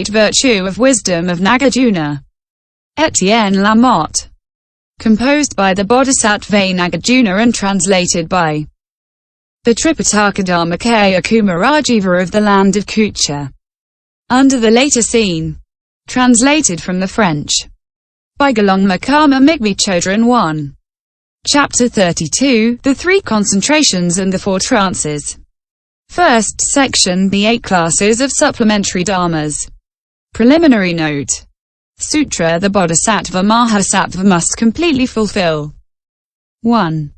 Virtue of Wisdom of Nagarjuna. Etienne Lamotte. Composed by the Bodhisattva-Nagarjuna and translated by the Tripitaka Dharmakaya Kumarajiva of the land of Kucha. Under the later scene. Translated from the French. By Galongma Karma Migmi Chodron 1. Chapter 32, The Three Concentrations and the Four Trances. First section, The Eight Classes of Supplementary Dharmas. Preliminary note. Sutra. The bodhisattva-mahasattva must completely fulfill 1.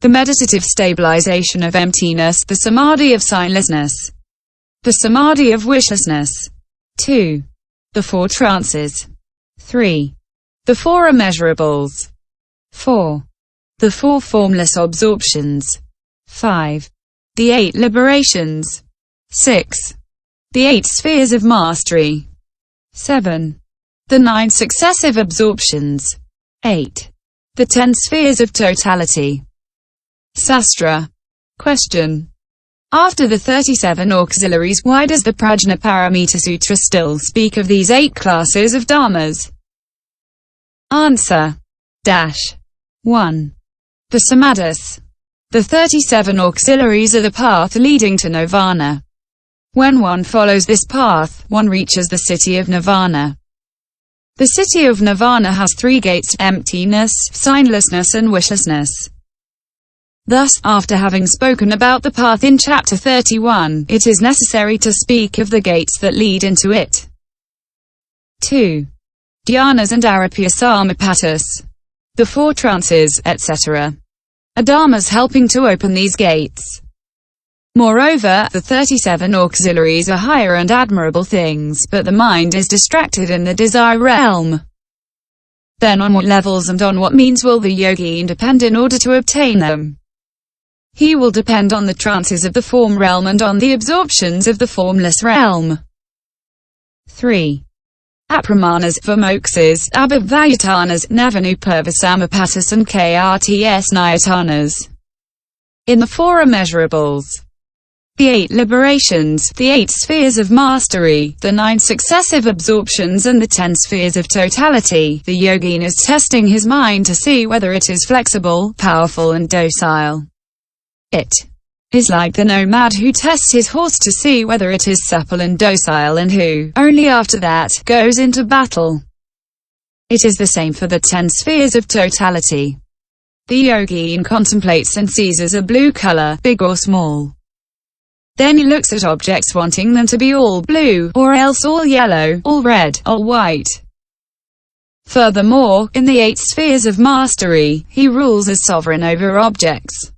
The meditative stabilization of emptiness, the samadhi of signlessness, the samadhi of wishlessness. 2. The four trances. 3. The four immeasurables. 4. The four formless absorptions. 5. The eight liberations. 6. The eight spheres of mastery. 7. The 9 successive absorptions. 8. The 10 spheres of totality. Sastra. Question. After the 37 auxiliaries, why does the Prajnaparamitasutra still speak of these 8 classes of dharmas? Answer. 1. The samadhis. The 37 auxiliaries are the path leading to nirvana. When one follows this path, one reaches the city of nirvana. The city of nirvana has 3 gates: emptiness, signlessness and wishlessness. Thus, after having spoken about the path in chapter 31, it is necessary to speak of the gates that lead into it. 2. Dhyanas and arapya-samapatis. The 4 trances, etc. are dharmas helping to open these gates. Moreover, the 37 auxiliaries are higher and admirable things, but the mind is distracted in the desire realm. Then on what levels and on what means will the yogi depend in order to obtain them? He will depend on the trances of the form realm and on the absorptions of the formless realm. 3. Apramanas, vimoksas, abhivayatanas, navanupurvasamapatis and krts nayatanas. In the 4 immeasurables. The 8 liberations, the 8 spheres of mastery, the 9 successive absorptions and the 10 spheres of totality, the yogin is testing his mind to see whether it is flexible, powerful and docile. It is like the nomad who tests his horse to see whether it is supple and docile and who, only after that, goes into battle. It is the same for the 10 spheres of totality. The yogin contemplates and seizes a blue color, big or small. Then he looks at objects wanting them to be all blue, or else all yellow, all red, all white. Furthermore, in the 8 spheres of mastery, he rules as sovereign over objects.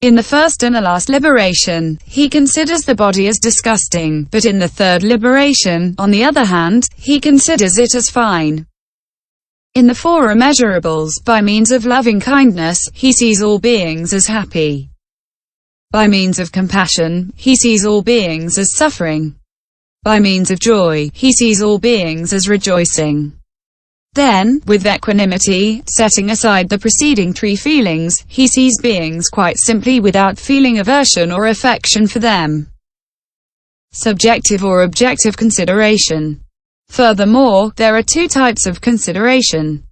In the first and the last liberation, he considers the body as disgusting, but in the third liberation, on the other hand, he considers it as fine. In the 4 immeasurables, by means of loving kindness, he sees all beings as happy. By means of compassion, he sees all beings as suffering. By means of joy, he sees all beings as rejoicing. Then, with equanimity, setting aside the preceding 3 feelings, he sees beings quite simply without feeling aversion or affection for them. Subjective or objective consideration. Furthermore, there are 2 types of consideration.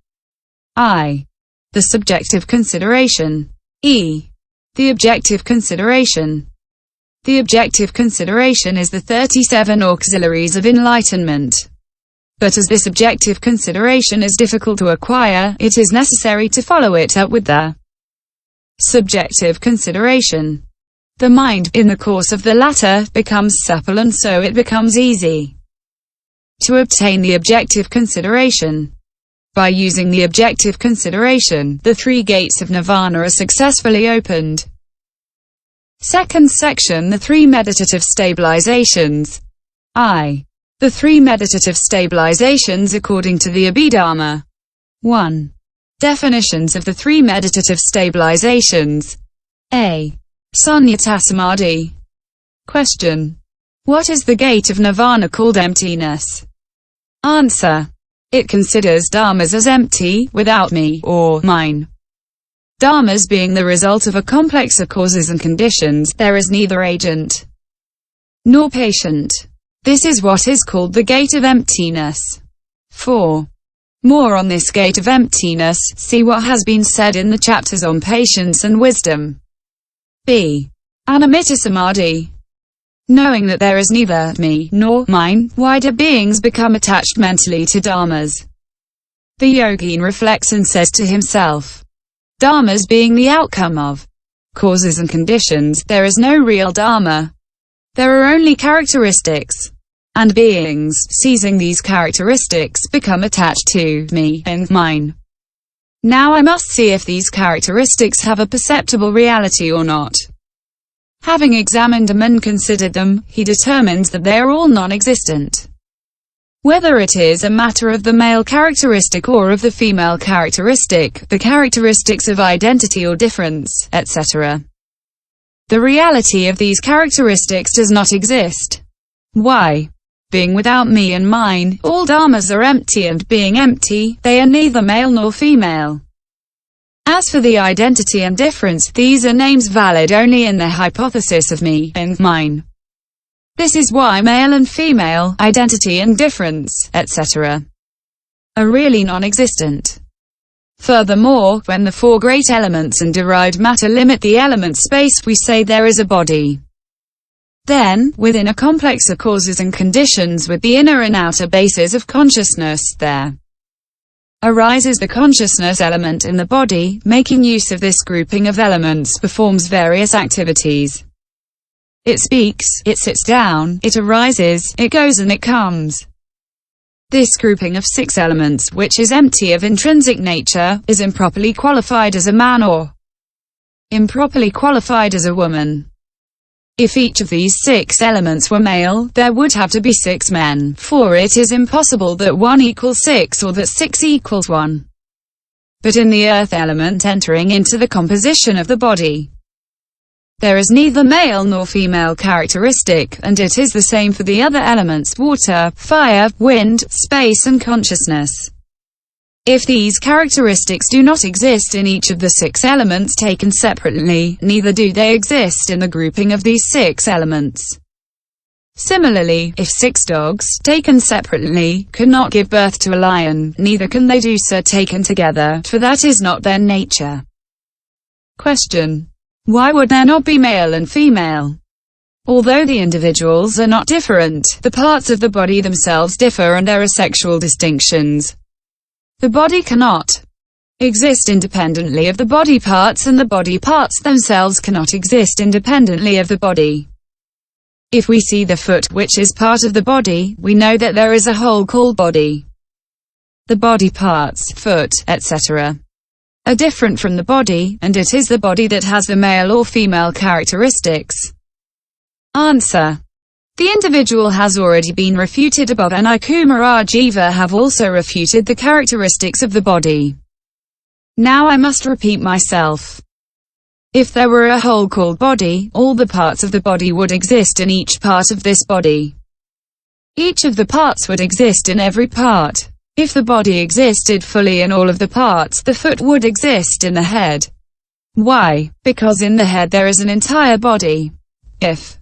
I. The subjective consideration. E. The objective consideration. The objective consideration is the 37 auxiliaries of enlightenment. But as this objective consideration is difficult to acquire, it is necessary to follow it up with the subjective consideration. The mind, in the course of the latter, becomes supple and so it becomes easy to obtain the objective consideration. By using the objective consideration, the 3 gates of nirvana are successfully opened. Second section, The 3 meditative stabilizations. I. The 3 meditative stabilizations according to the Abhidharma. 1. Definitions of the 3 meditative stabilizations. A. Sunyata Samadhi. Question. What is the gate of nirvana called emptiness? Answer. It considers dharmas as empty, without me, or mine. Dharmas being the result of a complex of causes and conditions, there is neither agent nor patient. This is what is called the gate of emptiness. 4. More on this gate of emptiness, see what has been said in the chapters on patience and wisdom. B. Anamitta samadhi. Knowing that there is neither me nor mine, why do beings become attached mentally to dharmas? The yogin reflects and says to himself, dharmas being the outcome of causes and conditions, there is no real dharma. There are only characteristics. And beings, seizing these characteristics, become attached to me and mine. Now I must see if these characteristics have a perceptible reality or not. Having examined them and considered them, he determines that they are all non-existent. Whether it is a matter of the male characteristic or of the female characteristic, the characteristics of identity or difference, etc. The reality of these characteristics does not exist. Why? Being without me and mine, all dharmas are empty, and being empty, they are neither male nor female. As for the identity and difference, these are names valid only in their hypothesis of me and mine. This is why male and female, identity and difference, etc. are really non-existent. Furthermore, when the four great elements and derived matter limit the element space, we say there is a body. Then, within a complex of causes and conditions with the inner and outer bases of consciousness, there arises the consciousness element in the body. Making use of this grouping of elements, performs various activities. It speaks, it sits down, it arises, it goes and it comes. This grouping of 6 elements, which is empty of intrinsic nature, is improperly qualified as a man or improperly qualified as a woman. If each of these 6 elements were male, there would have to be 6 men, for it is impossible that 1 equals 6 or that 6 equals 1. But in the earth element entering into the composition of the body, there is neither male nor female characteristic, and it is the same for the other elements: water, fire, wind, space and consciousness. If these characteristics do not exist in each of the 6 elements taken separately, neither do they exist in the grouping of these 6 elements. Similarly, if 6 dogs, taken separately, could not give birth to a lion, neither can they do so taken together, for that is not their nature. Question: why would there not be male and female? Although the individuals are not different, the parts of the body themselves differ and there are sexual distinctions. The body cannot exist independently of the body parts, and the body parts themselves cannot exist independently of the body. If we see the foot, which is part of the body, we know that there is a whole called body. The body parts, foot, etc. are different from the body, and it is the body that has the male or female characteristics. Answer: the individual has already been refuted above, and I, Kumarajiva, have also refuted the characteristics of the body. Now I must repeat myself. If there were a whole called body, all the parts of the body would exist in each part of this body. Each of the parts would exist in every part. If the body existed fully in all of the parts, the foot would exist in the head. Why? Because in the head there is an entire body. If